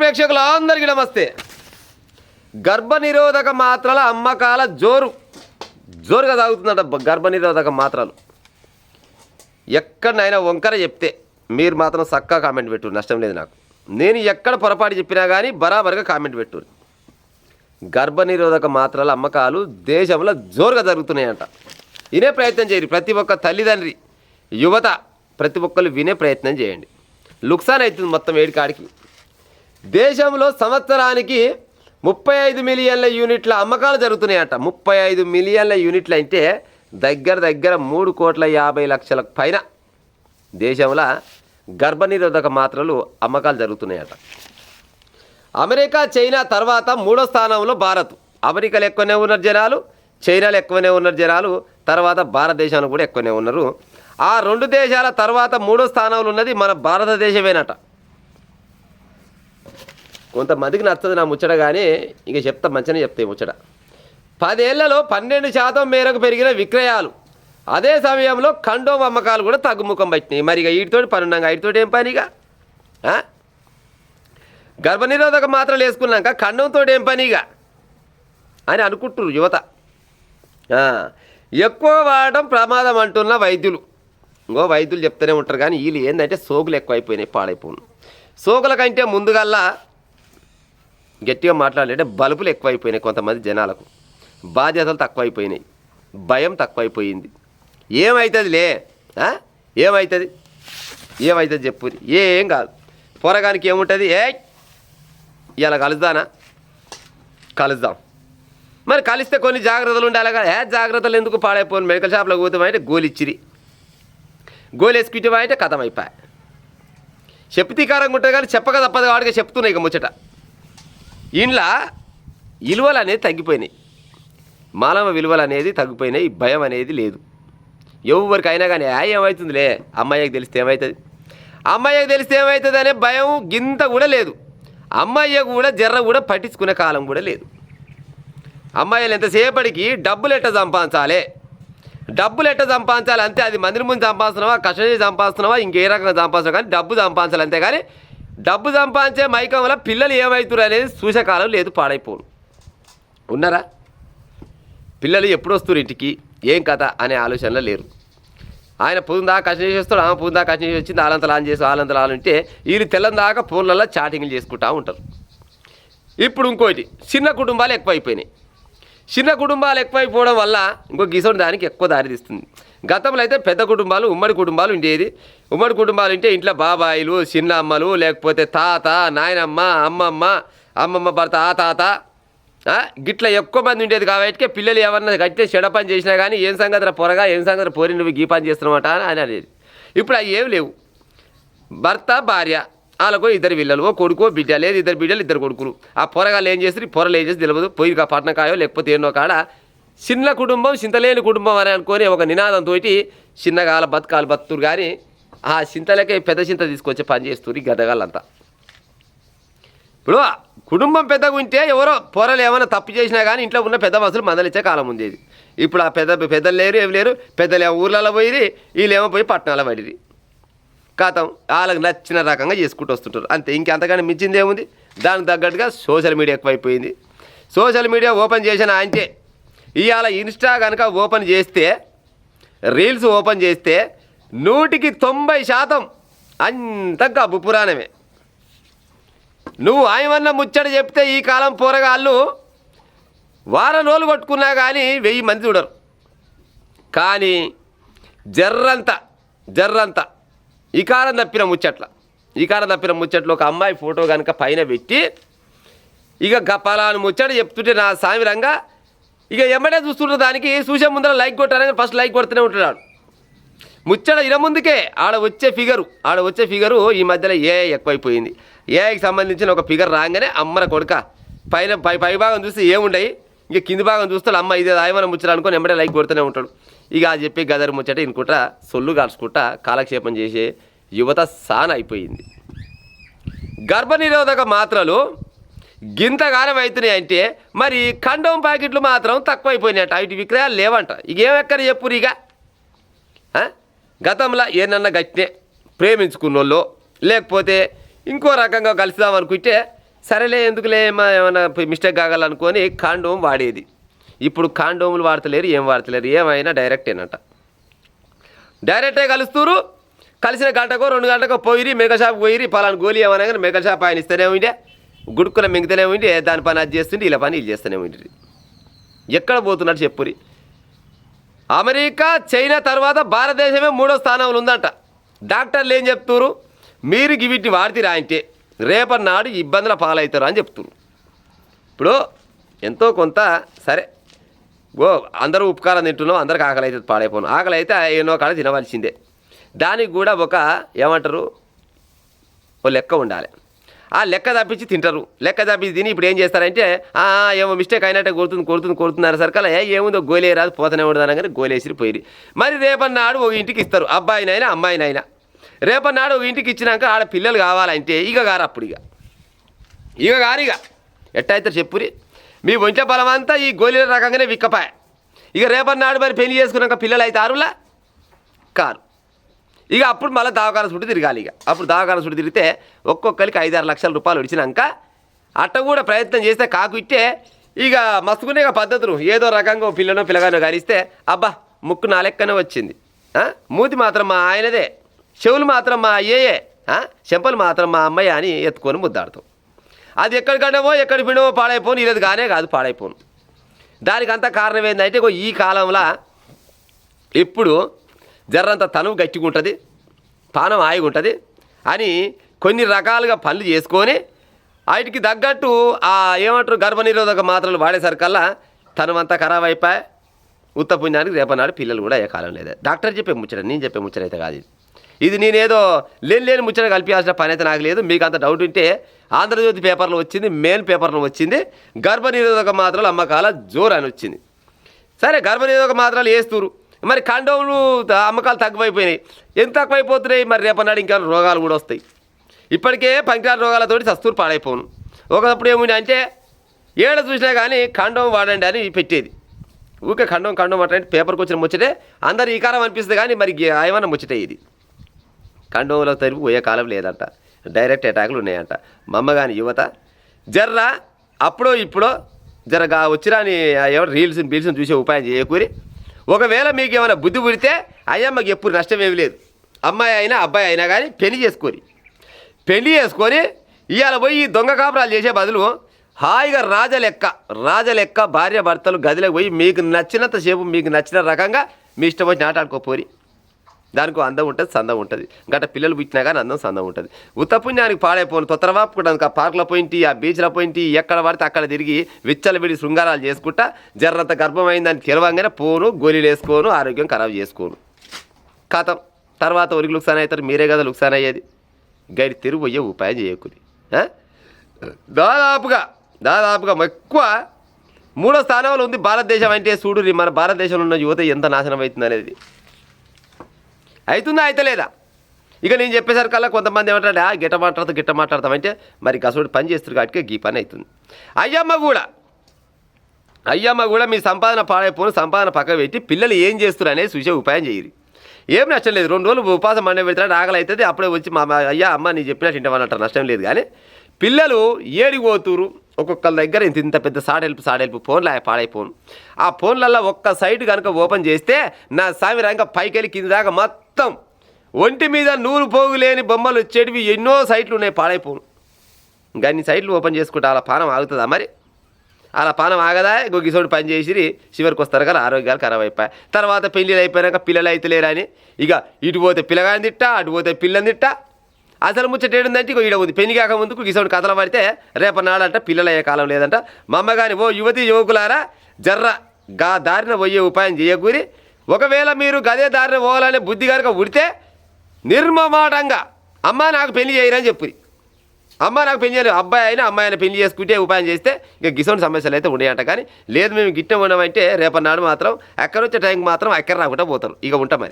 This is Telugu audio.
ప్రేక్షకులు అందరికీ నమస్తే. గర్భనిరోధక మాత్రల అమ్మకాల జోరుగా సాగుతుందట. గర్భనిరోధక మాత్రలు ఎక్కడైనా వంకర చెప్తే మీరు మాత్రం చక్కగా కామెంట్ పెట్టు, నష్టం లేదు నాకు. నేను ఎక్కడ పొరపాటు చెప్పినా కానీ బరాబర్గా కామెంట్ పెట్టు. గర్భనిరోధక మాత్రల అమ్మకాలు దేశంలో జోరుగా జరుగుతున్నాయంట. వినే ప్రయత్నం చేయండి. ప్రతి ఒక్క తల్లిదండ్రి యువత ప్రతి ఒక్కరు వినే ప్రయత్నం చేయండి. లుక్సాన్ అవుతుంది మొత్తం ఏడికాడికి. దేశంలో సంవత్సరానికి 35 మిలియన్ల యూనిట్ల అమ్మకాలు జరుగుతున్నాయంట. 35 మిలియన్ల యూనిట్లు అంటే దగ్గర 3,50,00,000 పైన దేశంలో గర్భనిరోధక మాత్రలు అమ్మకాలు జరుగుతున్నాయట. అమెరికా, చైనా తర్వాత 3వ స్థానంలో భారత్. అమెరికాలో ఎక్కువనే ఉన్నారు జనాలు, చైనాలో ఎక్కువనే ఉన్నారు జనాలు, తర్వాత భారతదేశంలో కూడా ఎక్కువనే ఉన్నారు. ఆ 2 దేశాల తర్వాత 3వ స్థానంలో ఉన్నది మన భారతదేశమేనట. కొంతమందికి నచ్చదు నా ముచ్చట, కానీ ఇక చెప్తా, మంచిగానే చెప్తాయి ముచ్చట. 10 ఏళ్లలో 12% మేరకు పెరిగిన విక్రయాలు. అదే సమయంలో కండోమ్ అమ్మకాలు కూడా తగ్గుముఖం పట్టినాయి. మరి ఇక వీటితోటి పని ఉన్నాక వీటితోటి ఏం పని? ఇక గర్భనిరోధక మాత్రలు వేసుకున్నాక కండోంతో ఏం పని ఇక అని అనుకుంటున్నారు యువత. ఎక్కువ వాడడం ప్రమాదం అంటున్న వైద్యులు. వైద్యులు చెప్తూనే ఉంటారు, కానీ వీళ్ళు ఏంటంటే సోకులు ఎక్కువైపోయినాయి, పాడైపోయినాయి. సోకుల కంటే ముందుగల్లా గట్టిగా మాట్లాడాలంటే బలుపులు ఎక్కువైపోయినాయి. కొంతమంది జనాలకు బాధ్యతలు తక్కువైపోయినాయి, భయం తక్కువైపోయింది. ఏమవుతుందిలే, ఏమవుతుంది చెప్పు. ఏం కాదు, పోరగానికి ఏముంటుంది, ఇలా కలుద్దాం. మరి కలిస్తే కొన్ని జాగ్రత్తలు ఉండాలి కదా. జాగ్రత్తలు ఎందుకు? పాడైపోయిన మెడికల్ షాప్లో పోతామంటే గోలు ఇచ్చిరి, గోలు వేసుకుంటామంటే కథం అయిపోయి. చెప్తీకారంగా ఉంటుంది కానీ చెప్పక తప్పదు వాడిగా చెప్తున్నాయి. ఇక ముచ్చట ఇంట్లో విలువలు అనేది తగ్గిపోయినాయి, మానవ విలువలు అనేది తగ్గిపోయినాయి. భయం అనేది లేదు ఎవరికైనా కానీ. ఏమవుతుందిలే, అమ్మాయికి తెలిస్తే ఏమవుతుంది, అమ్మాయికి తెలిస్తే ఏమవుతుంది అనే భయం గింత కూడా లేదు. అమ్మాయి కూడా జర్ర కూడా పట్టించుకునే కాలం కూడా లేదు. అమ్మాయిలు ఎంతసేపటికి డబ్బులు ఎట్ట సంపాదించాలి అంతే. అది మందిని ముందు సంపాదిస్తున్నావా, కష్టం చేసి సంపాదిస్తున్నావా, ఇంకే రకంగా సంపాదిస్తున్నావా, కానీ డబ్బు సంపాదించాలి అంతే. కానీ డబ్బు సంపాదించే మైకం వల్ల పిల్లలు ఏమవుతారు అనేది చూసేకాలం లేదు, పాడైపోను. ఉన్నారా? పిల్లలు ఎప్పుడు వస్తారు ఇంటికి, ఏం కథ అనే ఆలోచనలో లేరు. ఆయన పొద్దుందా కష్టం చేసి వస్తాడు, ఆమె పొద్దుందా కష్టం చేసి వచ్చింది, ఆలంతలు ఆన్ చేసి ఆలంతలు ఆన్ ఉంటే వీళ్ళు తెల్లం దాకా ఫోన్లలో చాటింగ్లు చేసుకుంటూ ఉంటారు. ఇప్పుడు ఇంకోటి, చిన్న కుటుంబాలు ఎక్కువైపోయినాయి. చిన్న కుటుంబాలు ఎక్కువైపోవడం వల్ల ఇంకో గిసోని దానికి ఎక్కువ దారితీస్తుంది. గతంలో అయితే పెద్ద కుటుంబాలు, ఉమ్మడి కుటుంబాలు ఉండేది. ఉమ్మడి కుటుంబాలు అంటే ఇంట్లో బాబాయిలు, చిన్న అమ్మలు, లేకపోతే తాత, నాయనమ్మ, అమ్మమ్మ భర్త, ఆ తాత గిట్ల ఎక్కువ మంది ఉండేది. కాబట్టి పిల్లలు ఏమన్నా గట్టిగా చెడ పని చేసినా కానీ ఏం సంగతి పొరగా, ఏం సంగతి పోరి, నువ్వు గీ పని చేస్తున్నావట అని అనేది. ఇప్పుడు అవి ఏమి లేవు. భర్త, భార్య, వాళ్ళకు 2 పిల్లలు, ఓ కొడుకో బిడ్డ, లేదు 2 బిడ్డలు 2 కొడుకులు. ఆ పొరగాలు ఏం చేస్తారు, పొరలు ఏం చేసి తెలియదు, పోయి పట్టణకాయో లేకపోతే ఎన్నో కాడ చిన్న కుటుంబం, చింతలేని కుటుంబం అని అనుకొని ఒక నినాదంతో చిన్నగా బతకాలు బతుకురు. కానీ ఆ చింతలకే పెద్ద చింత తీసుకొచ్చే పని చేస్తారు ఈ గద్దగాళ్ళంతా. ఇప్పుడు కుటుంబం పెద్దగా ఉంటే ఎవరో పొరలు ఏమైనా తప్పు చేసినా కానీ ఇంట్లో ఉన్న పెద్ద మనుషులు మందలిచ్చే కాలం ఉండేది. ఇప్పుడు ఆ పెద్దలు లేరు, ఏమి లేరు. పెద్దలు ఏమో ఊర్లలో పోయి, వీళ్ళేమో పోయి పట్టణాల పడిరి. కాతం వాళ్ళకి నచ్చిన రకంగా చేసుకుంటూ వస్తుంటారు అంతే. ఇంకెంతగానే మించింది ఏముంది? దానికి తగ్గట్టుగా సోషల్ మీడియా ఎక్కువైపోయింది. సోషల్ మీడియా ఓపెన్ చేసిన అంటే ఇవాళ ఇన్స్టా కనుక ఓపెన్ చేస్తే, రీల్స్ ఓపెన్ చేస్తే 100% అంతా గబ్బు పురాణమే. నువ్వు ఆయమన్న ముచ్చట చెప్తే ఈ కాలం పోరగాళ్ళు వారం రోజులు కొట్టుకున్నా కానీ 1000 మంది చూడరు. కానీ జర్రంతా ఈ కారం తప్పిన ముచ్చట్లు ఒక అమ్మాయి ఫోటో కనుక పైన పెట్టి ఇక పలాను ముచ్చట చెప్తుంటే నా సామిరంగా ఇక ఎమ్మడే చూస్తుంటారు. దానికి చూసే ముందర లైక్ కొట్టారని ఫస్ట్ లైక్ కొడుతూనే ఉంటున్నాడు. ముచ్చట ముందుకే ఆడ వచ్చే ఫిగరు ఈ మధ్యలో ఏఐ ఎక్కువైపోయింది. ఏఐకి సంబంధించిన ఒక ఫిగర్ రాగానే అమ్మన కొడుక పై భాగం చూస్తే ఏముండయి, ఇక కింది భాగం చూస్తాడు అమ్మ ఇదే ఆయమన ముచ్చట అనుకొని ఎమ్మడే లైక్ కొడుతూనే ఉంటాడు. ఇక అది చెప్పి గదరు ముచ్చట ఇనుకుంటా సొల్లు కాల్చుకుంటా కాలక్షేపం చేసే యువత సాన అయిపోయింది. గర్భనిరోధక మాత్రలు గింతగానం అవుతున్నాయి అంటే మరి కండోమ్ ప్యాకెట్లు మాత్రం తక్కువైపోయినాయట. ఇటు విక్రయాలు లేవంట. ఇక ఏమెక్కడ చెప్పురు? ఇక గతంలో ఏనన్నా గట్టినే ప్రేమించుకున్నోళ్ళు లేకపోతే ఇంకో రకంగా కలుద్దాం అనుకుంటే సరేలే ఎందుకులే ఏమైనా మిస్టేక్ కాగలనుకొని కాండోమ్ వాడేది. ఇప్పుడు కాండోములు వాడతలేరు, ఏం వాడతలేరు, ఏమైనా డైరెక్టేనట. డైరెక్టే కలుస్తురు. కలిసిన గంటకో 2 గంటకో పోయిరి మెడికల్ షాప్కి పోయిరి పలానా గోళీ ఏమన్నా కానీ మెడికల్ షాప్ ఆయన ఇస్తూనే ఉండే, గుడుక్కున మింగుతూనే ఉండి దాని పని అది చేస్తుంటే ఇలా పని ఇది చేస్తూనే ఉండి. ఎక్కడ పోతున్నట్టు చెప్పురి. అమెరికా చైనా తర్వాత భారతదేశమే 3వ స్థానంలో ఉందంట. డాక్టర్లు ఏం చెప్తున్నారు, మీరు వీటిని వాడితేరా అంటే రేపటి నాడు ఇబ్బందుల పాలవుతారు అని చెప్తున్నారు. ఇప్పుడు ఎంతో కొంత సరే అందరూ ఉపకారం తింటున్నాం, అందరికి ఆకలి అయితే పాడైపోను, ఆకలి అయితే ఎన్నో కాడ తినవలసిందే. దానికి కూడా ఒక ఏమంటారు ఓ లెక్క ఉండాలి. ఆ లెక్క తప్పించి తింటారు. లెక్క తప్పించి తిని ఇప్పుడు ఏం చేస్తారంటే ఏమో మిస్టేక్ అయినట్టే కొడుతున్నారు సరికల్లా ఏముందో గోలే రాదు పోతనే ఉండదు అనగానే గోలేసిరి పోయి. మరి రేపన్నాడు ఒక ఇంటికి ఇస్తారు, అబ్బాయినైనా అమ్మాయినైనా. రేపన్నాడు ఒక ఇంటికి ఇచ్చినాక ఆడ పిల్లలు కావాలంటే ఇక గారు అప్పుడు ఇక గారు ఎట్టయితే చెప్పురి. మీ ఒంట్లో బలం అంతా ఈ గోళీల రకంగానే విక్కపాయ. ఇక రేపన్నాడు మరి పెళ్లి చేసుకున్నాక పిల్లలు అయితే ఆరులా కారు. ఇక అప్పుడు మళ్ళీ దవాఖాన చుట్టూ తిరగాలి. అప్పుడు దవాఖాన చుట్టూ తిరిగితే ఒక్కొక్కరికి 5-6 లక్షల రూపాయలు వచ్చినాక అట్ట కూడా ప్రయత్నం చేస్తే కాకు ఇట్టే ఇక మస్తుకునే పద్ధతులు ఏదో రకంగా పిల్లనో పిల్లగానో గారిస్తే అబ్బా ముక్కు నా లెక్కనే వచ్చింది, మూతి మాత్రం మా ఆయనదే, చెవులు మాత్రం మా అయ్యే, చెంపలు మాత్రం మా అమ్మాయి అని ఎత్తుకొని ముద్దాడుతాం. అది ఎక్కడికడమో ఎక్కడి పిండమో పాడైపోను, ఇది కానే కాదు పాడైపోను. దానికి అంతా కారణం ఏంటంటే ఈ కాలంలో ఇప్పుడు జర్రంత తనువు గట్టిగా ఉంటుంది, పానం హాయిగా ఉంటుంది అని కొన్ని రకాలుగా పనులు చేసుకొని వాటికి తగ్గట్టు ఏమంటారు గర్భనిరోధక మాత్రలు వాడేసరికల్లా తనువంతా ఖరాబ్ అయిపోయి ఉత్త పుణ్యానికి రేపనాడు పిల్లలు కూడా ఏ కాలం లేదు. డాక్టర్ చెప్పే ముచ్చట, నేను చెప్పే ముచ్చట అయితే కాదు ఇది. నేనేదో లేని ముచ్చట కలిపియాల్సిన పని అయితే నాకు లేదు. మీకు అంత డౌట్ ఉంటే ఆంధ్రజ్యోతి పేపర్లో వచ్చింది, మెయిన్ పేపర్లో వచ్చింది, గర్భనిరోధక మాత్రలు అమ్మకాల జోరు అని వచ్చింది. సరే గర్భనిరోధక మాత్రలు వేస్తున్నారు, మరి కండోములు అమ్మకాలు తక్కువైపోయినాయి. ఎంత తక్కువైపోతున్నాయి మరి రేపన్నాడు ఇంకా రోగాలు కూడా వస్తాయి. ఇప్పటికే పంక్రాల రోగాలతోటి సస్తూరు పాడైపోను. ఒకప్పుడు ఏముంది అంటే ఏడ చూసినా కానీ కండోమ్ వాడండి అని పెట్టేది. ఊకే కండోమ్ అంటే పేపర్కి వచ్చిన ముచ్చటే అందరు ఈ కాలం అనిపిస్తుంది కానీ మరి ఏమన్నా ముచ్చటే ఇది. కండోములకు తరిపి పోయే కాలం లేదంట, డైరెక్ట్ అటాకులు ఉన్నాయంట. మా అమ్మ కానీ యువత జర్రా అప్పుడో ఇప్పుడో జరగా వచ్చిరాని ఎవరు రీల్స్ చూసే ఉపాయం చేయకూరి. ఒకవేళ మీకు ఏమైనా బుద్ధి పుడితే అయ్యమ్మకి ఎప్పుడు నష్టం ఏమి లేదు. అమ్మాయి అయినా అబ్బాయి అయినా కానీ పెళ్లి చేసుకొని ఇవాళ పోయి దొంగ కాపురాలు చేసే బదులు హాయిగా రాజలెక్క భార్య భర్తలు గదిలోకి పోయి మీకు నచ్చినంత సేపు మీకు నచ్చిన రకంగా మీ ఇష్టం వచ్చి ఆటాడుకోపోరి. దానికి అందం ఉంటుంది, సందం ఉంటుంది. గట్ట పిల్లలు పుట్టినా కానీ అందం సందం ఉంటుంది. ఉత్తపుణ్యానికి పాడైపోను తొత్తరవాపు కూడా ఆ పార్కులో పోయింటి, ఆ బీచ్లో పోయింటి, ఎక్కడ పడితే అక్కడ తిరిగి విచ్చలవిడి శృంగారాలు చేసుకుంటా జర్రంత గర్భమైందని తెలవంగానే పోను, గోళీలు వేసుకోను, ఆరోగ్యం ఖరాబ్ చేసుకోను. కథం తర్వాత ఒరికి లుక్సాన్ అవుతారు, మీరే కదా లుక్సాన్ అయ్యేది. గడి తిరుగు పోయే ఉపాయం చేయకూడదు. దాదాపుగా ఎక్కువ 3వ స్థానంలో ఉంది భారతదేశం. అంటే చూడు మన భారతదేశంలో ఉన్న యువత ఎంత నాశనం అవుతుంది అనేది. అవుతుందా అయితలేదా? ఇక నేను చెప్పేసరికల్లా కొంతమంది ఏమంటారు గిట్ట మాట్లాడతాం అంటే మరి గసోడి పని చేస్తారు కాబట్టి గీ పని అవుతుంది. అయ్యమ్మ కూడా మీ సంపాదన పాడైపోను, సంపాదన పక్క పెట్టి పిల్లలు ఏం చేస్తారు అనేది చూసే ఉపాయం చేయరు. ఏం నష్టం లేదు. 2 రోజులు ఉపాసం మండే పెడతాడు, ఆకలి అవుతుంది, అప్పుడే వచ్చి మా అమ్మ నీ చెప్పినట్టు ఇంటమన్నట్టు నష్టం లేదు. కానీ పిల్లలు ఏడికి పోతురు, ఒక్కొక్కరి దగ్గర ఇంత పెద్ద సాడెల్పు ఫోన్లు పాడైపోను. ఆ ఫోన్లలో ఒక్క సైట్ కనుక ఓపెన్ చేస్తే నా సామి రంగ పైకి వెళ్ళి కింద దాకా మొత్తం ఒంటి మీద నూరు పోగు లేని బొమ్మలు వచ్చేటివి ఎన్నో సైట్లు ఉన్నాయి పాడైపోను. ఇంకా అన్ని సైట్లు ఓపెన్ చేసుకుంటే అలా పానం ఆగుతుందా? మరి అలా పానం ఆగదా? గొగ్గిసోడు పని చేసి చివరికి వస్తారు కదా ఆరోగ్యాలు ఖరాబ్ అయిపోయాయి. తర్వాత పెళ్ళిళ్ళు అయిపోయాక పిల్లలు అయితే లేరని ఇక ఇటు పోతే పిల్లగాని తిట్టా, అటు పోతే పిల్లని తిట్టా. అసలు ముచ్చట ఏడుందంటే ఇక ఈడ ఉంది పెళ్లి కాక ముందుకు గిసోడు కథలు పడితే రేపన్నాడంట పిల్లలు అయ్యే కాలం లేదంట. మా అమ్మ కానీ ఓ యువకులారా గా దారిన పోయే ఉపాయం చేయకూరి. ఒకవేళ మీరు గదే దారిన పోవాలనే బుద్ధి కనుక ఉడితే నిర్మమాటంగా అమ్మ నాకు పెళ్లి చేయరని చెప్పురి. అమ్మ నాకు పెళ్లి చేయలేదు, అబ్బాయి అయినా అమ్మాయి అయినా పెళ్లి చేసుకుంటే ఉపాయం చేస్తే ఇక గిసోని సమస్యలు అయితే ఉండేయంట. కానీ లేదు మేము గిట్టం ఉండమంటే రేపన్నాడు మాత్రం ఎక్కడొచ్చే టైంకి మాత్రం ఎక్కడ రాకుండా పోతారు. ఇక ఉంటాం మరి.